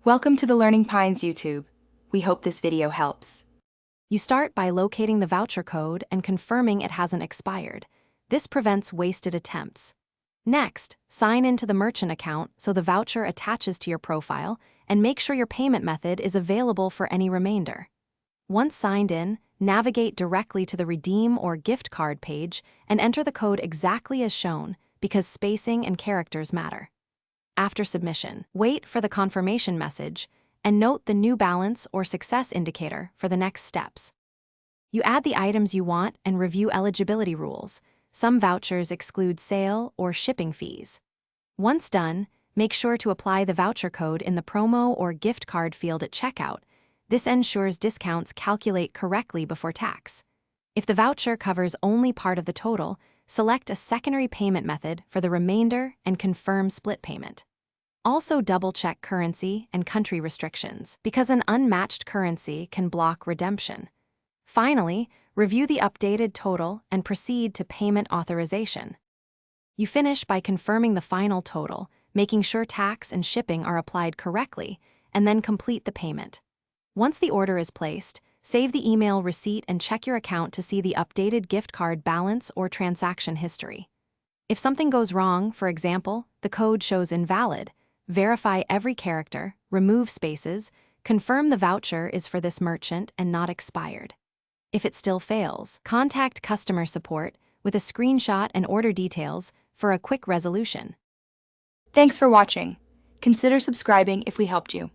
Welcome to the Learning Pines YouTube. We hope this video helps. You start by locating the voucher code and confirming it hasn't expired. This prevents wasted attempts. Next, sign into the merchant account so the voucher attaches to your profile and make sure your payment method is available for any remainder. Once signed in, navigate directly to the Redeem or Gift Card page and enter the code exactly as shown because spacing and characters matter. After submission, wait for the confirmation message and note the new balance or success indicator for the next steps. You add the items you want and review eligibility rules. Some vouchers exclude sale or shipping fees. Once done, make sure to apply the voucher code in the promo or gift card field at checkout. This ensures discounts calculate correctly before tax. If the voucher covers only part of the total, select a secondary payment method for the remainder and confirm split payment. Also double-check currency and country restrictions, because an unmatched currency can block redemption. Finally, review the updated total and proceed to payment authorization. You finish by confirming the final total, making sure tax and shipping are applied correctly, and then complete the payment. Once the order is placed, save the email receipt and check your account to see the updated gift card balance or transaction history. If something goes wrong, for example, the code shows invalid, verify every character, remove spaces, confirm the voucher is for this merchant and not expired. If it still fails, contact customer support with a screenshot and order details for a quick resolution. Thanks for watching. Consider subscribing if we helped you.